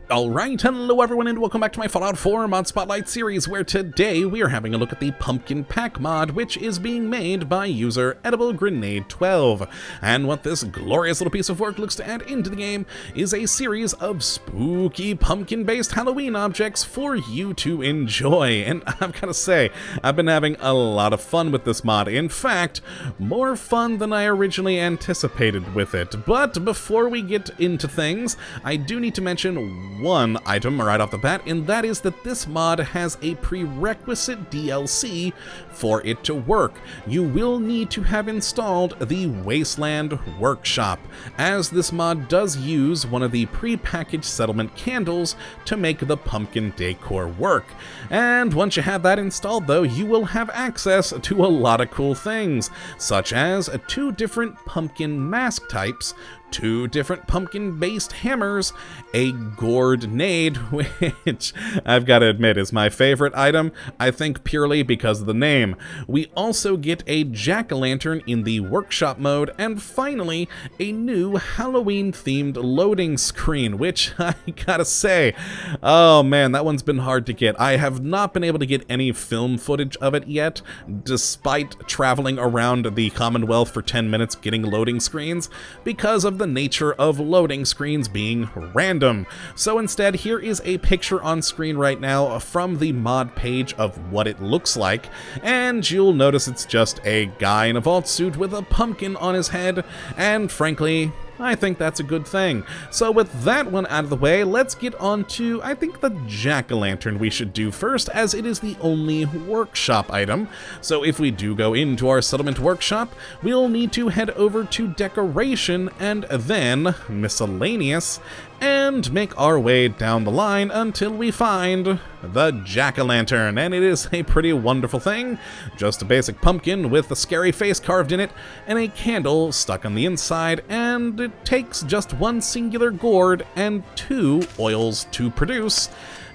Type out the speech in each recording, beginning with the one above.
Alright, hello everyone and welcome back to my Fallout 4 Mod Spotlight series, where today we are having a look at the Pumpkin Pack mod, which is being made by user Edible Gourdnade 12. And what this glorious little piece of work looks to add into the game is a series of spooky pumpkin-based Halloween objects for you to enjoy. And I've gotta say, I've been having a lot of fun with this mod. In fact, more fun than I originally anticipated with it. But before we get into things, I do need to mention one item right off the bat, and that is that this mod has a prerequisite DLC for it to work. You will need to have installed the Wasteland Workshop, as this mod does use one of the pre-packaged settlement candles to make the pumpkin decor work. And once you have that installed though, you will have access to a lot of cool things, such as 2 different pumpkin mask types, 2 different pumpkin-based hammers, a Gourdnade, which I've got to admit is my favorite item, I think purely because of the name. We also get a jack-o'-lantern in the workshop mode, and finally, a new Halloween-themed loading screen, which I gotta say, oh man, that one's been hard to get. I have not been able to get any film footage of it yet, despite traveling around the Commonwealth for 10 minutes getting loading screens, because of the nature of loading screens being random. So instead, here is a picture on screen right now from the mod page of what it looks like, and you'll notice it's just a guy in a vault suit with a pumpkin on his head, and frankly, I think that's a good thing. So with that one out of the way, let's get on to, I think, the jack-o'-lantern we should do first, as it is the only workshop item. So if we do go into our settlement workshop, we'll need to head over to decoration and then miscellaneous, and make our way down the line until we find the jack-o'-lantern. And it is a pretty wonderful thing. Just a basic pumpkin with a scary face carved in it and a candle stuck on the inside, and it takes just 1 singular gourd and 2 oils to produce,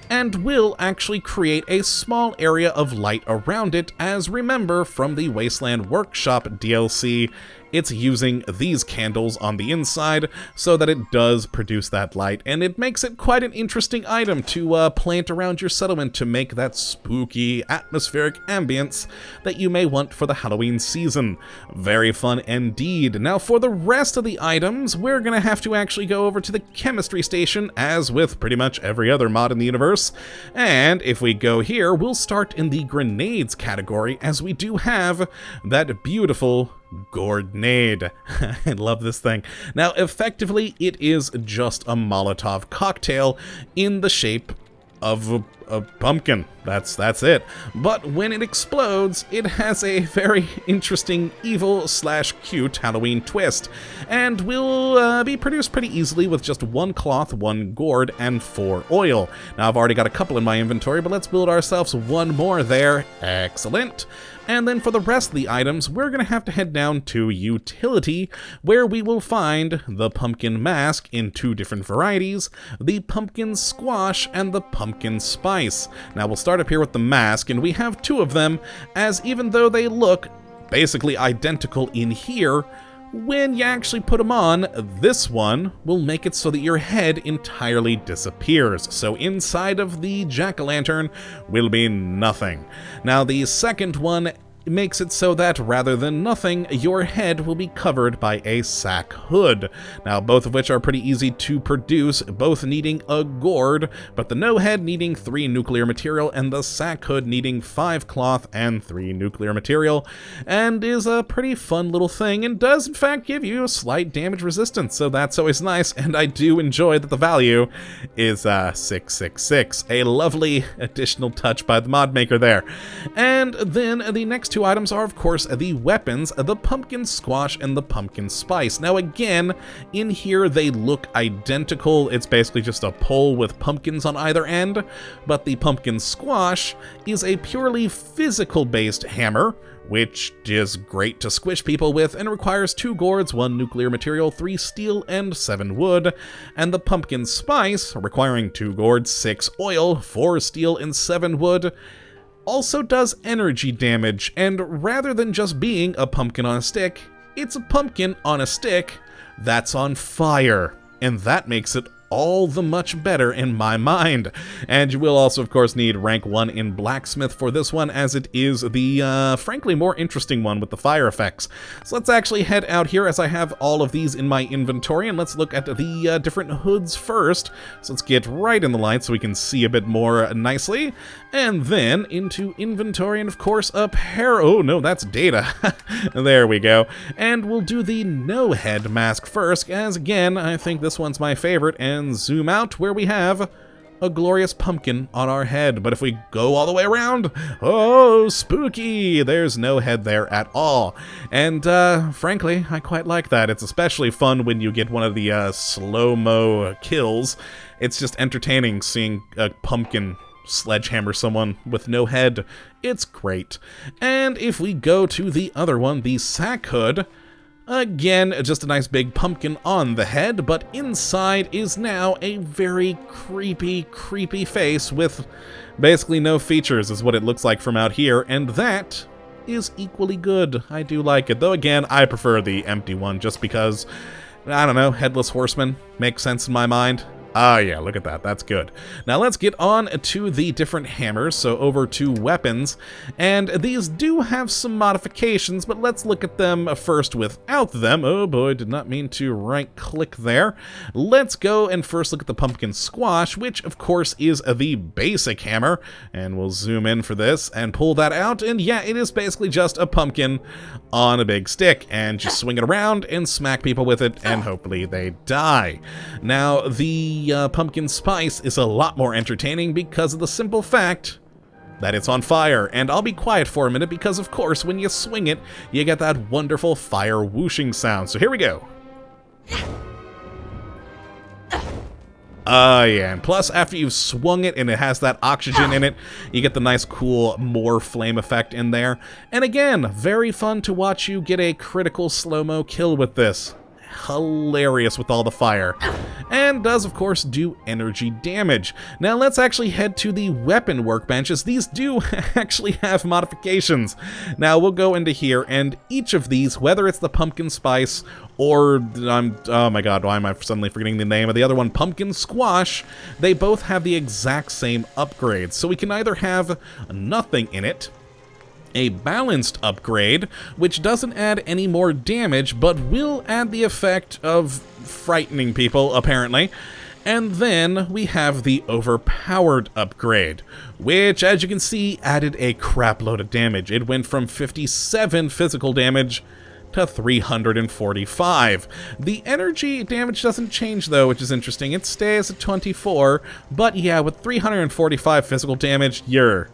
and will actually create a small area of light around it, as remember from the Wasteland Workshop DLC, it's using these candles on the inside so that it does produce that light, and it makes it quite an interesting item to plant around your settlement to make that spooky atmospheric ambience that you may want for the Halloween season. Very fun indeed. Now for the rest of the items, we're gonna have to actually go over to the chemistry station, as with pretty much every other mod in the universe, and if we go here, we'll start in the grenades category, as we do have that beautiful Gourdnade. I love this thing. Now, effectively, it is just a Molotov cocktail in the shape of a pumpkin. That's it. But when it explodes, it has a very interesting evil/cute Halloween twist, and will be produced pretty easily with just 1 cloth, 1 gourd, and 4 oil. Now, I've already got a couple in my inventory, but let's build ourselves 1 more there. Excellent. And then for the rest of the items, we're going to have to head down to utility, where we will find the pumpkin mask in 2 different varieties, the pumpkin squash and the pumpkin spice. Now we'll start up here with the mask, and we have 2 of them, as even though they look basically identical in here, when you actually put them on, this one will make it so that your head entirely disappears. So inside of the jack-o'-lantern will be nothing. Now the second one makes it so that rather than nothing, your head will be covered by a sack hood. Now, both of which are pretty easy to produce, both needing a gourd, but the no head needing 3 nuclear material and the sack hood needing 5 cloth and 3 nuclear material, and is a pretty fun little thing, and does in fact give you a slight damage resistance, so that's always nice, and I do enjoy that the value is 666, a lovely additional touch by the mod maker there. And then the next 2 items are, of course, the weapons, the pumpkin squash and the pumpkin spice. Now again, in here they look identical. It's basically just a pole with pumpkins on either end, but the pumpkin squash is a purely physical-based hammer, which is great to squish people with and requires 2 gourds, 1 nuclear material, 3 steel, and 7 wood. And the pumpkin spice, requiring 2 gourds, 6 oil, 4 steel, and 7 wood, also does energy damage, and rather than just being a pumpkin on a stick, it's a pumpkin on a stick that's on fire, and that makes it all the much better in my mind. And you will also, of course, need rank 1 in Blacksmith for this one, as it is the, frankly, more interesting one with the fire effects. So let's actually head out here as I have all of these in my inventory, and let's look at the different hoods first. So let's get right in the light so we can see a bit more nicely. And then into inventory, and of course, oh no, that's data. There we go. And we'll do the no head mask first, as again, I think this one's my favorite, and zoom out where we have a glorious pumpkin on our head. But if we go all the way around, oh, spooky! There's no head there at all. And frankly, I quite like that. It's especially fun when you get one of the slow-mo kills. It's just entertaining seeing a pumpkin sledgehammer someone with no head. It's great. And if we go to the other one, the sack hood, again, just a nice big pumpkin on the head, but inside is now a very creepy face with basically no features is what it looks like from out here, and that is equally good. I do like it, though again, I prefer the empty one just because, I don't know, Headless Horseman makes sense in my mind. Ah, yeah, look at that. That's good. Now let's get on to the different hammers, so over to weapons. And these do have some modifications, but let's look at them first without them. Oh boy, did not mean to right-click there. Let's go and first look at the pumpkin squash, which of course is the basic hammer. And we'll zoom in for this and pull that out. And yeah, it is basically just a pumpkin on a big stick. And just swing it around and smack people with it, and hopefully they die. Now, the pumpkin spice is a lot more entertaining because of the simple fact that it's on fire. And I'll be quiet for a minute because, of course, when you swing it, you get that wonderful fire whooshing sound. So here we go. Yeah, and plus, after you've swung it and it has that oxygen in it, you get the nice, cool, more flame effect in there. And again, very fun to watch you get a critical slow-mo kill with this. Hilarious with all the fire, and does of course do energy damage. Now let's actually head to the weapon workbenches. These do actually have modifications. Now we'll go into here, and each of these, whether it's the pumpkin spice or oh my god, why am I suddenly forgetting the name of the other one, pumpkin squash, they both have the exact same upgrades. So we can either have nothing in it, a balanced upgrade, which doesn't add any more damage, but will add the effect of frightening people, apparently. And then we have the Overpowered Upgrade, which, as you can see, added a crap load of damage. It went from 57 physical damage to 345. The energy damage doesn't change, though, which is interesting. It stays at 24, but yeah, with 345 physical damage, you're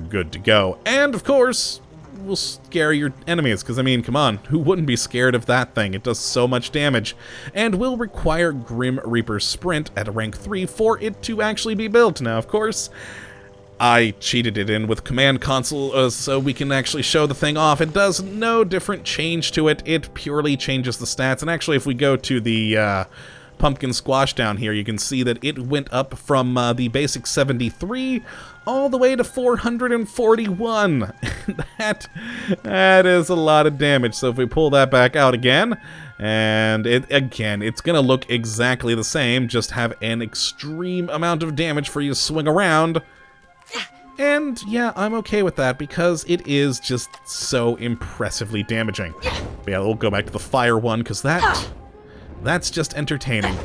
good to go. And, of course, will scare your enemies, because, I mean, come on, who wouldn't be scared of that thing? It does so much damage. And will require Grim Reaper Sprint at rank 3 for it to actually be built. Now, of course, I cheated it in with Command Console so we can actually show the thing off. It does no different change to it. It purely changes the stats. And actually, if we go to the pumpkin squash down here, you can see that it went up from the basic 73 all the way to 441. That is a lot of damage. So if we pull that back out again, and it's gonna look exactly the same, just have an extreme amount of damage for you to swing around. And yeah, I'm okay with that because it is just so impressively damaging. But yeah, we'll go back to the fire one because that's just entertaining.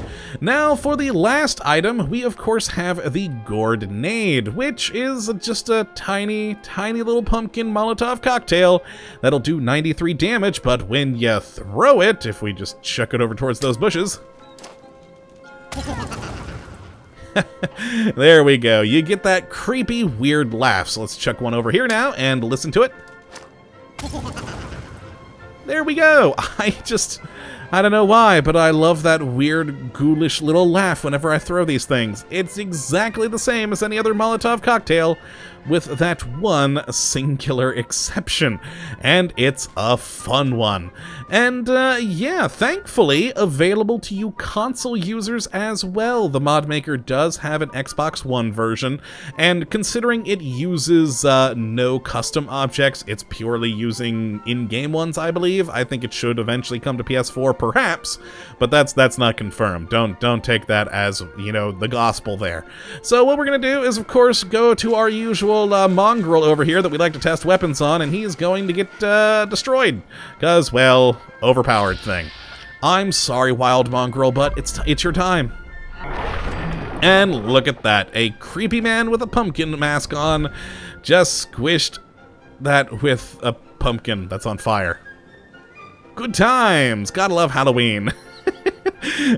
Now, for the last item, we of course have the Gourdnade, which is just a tiny little pumpkin Molotov cocktail that'll do 93 damage, but when you throw it, if we just chuck it over towards those bushes, there we go. You get that creepy, weird laugh. So let's chuck one over here now and listen to it. There we go. I don't know why, but I love that weird, ghoulish little laugh whenever I throw these things. It's exactly the same as any other Molotov cocktail, with that one singular exception, and it's a fun one. And yeah, thankfully available to you console users as well. The mod maker does have an Xbox One version, and considering it uses no custom objects, it's purely using in-game ones, I believe. I think it should eventually come to PS4, perhaps, but that's not confirmed. Don't take that as, you know, the gospel there. So what we're gonna do is, of course, go to our usual mongrel over here that we like to test weapons on, and he's going to get destroyed, because, well, overpowered thing. I'm sorry, Wild Mongrel, but it's your time. And look at that, a creepy man with a pumpkin mask on just squished that with a pumpkin that's on fire. Good times! Gotta love Halloween.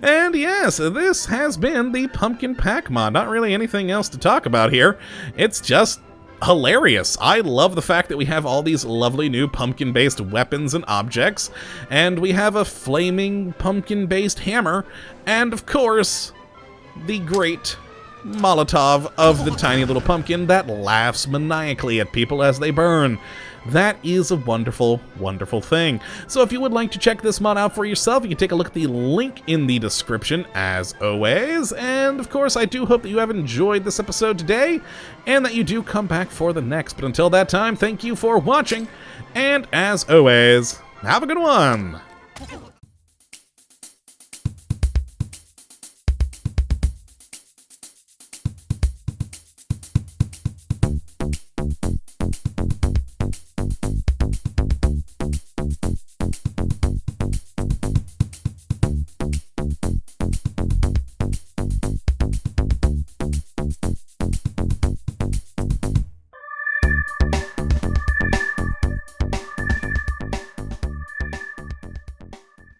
And yes, this has been the Pumpkin Pack mod. Not really anything else to talk about here. It's just hilarious. I love the fact that we have all these lovely new pumpkin-based weapons and objects, and we have a flaming pumpkin-based hammer, and of course, the great Molotov of the tiny little pumpkin that laughs maniacally at people as they burn. That is a wonderful, wonderful thing. So if you would like to check this mod out for yourself, you can take a look at the link in the description as always. And of course, I do hope that you have enjoyed this episode today and that you do come back for the next. But until that time, thank you for watching. And as always, have a good one.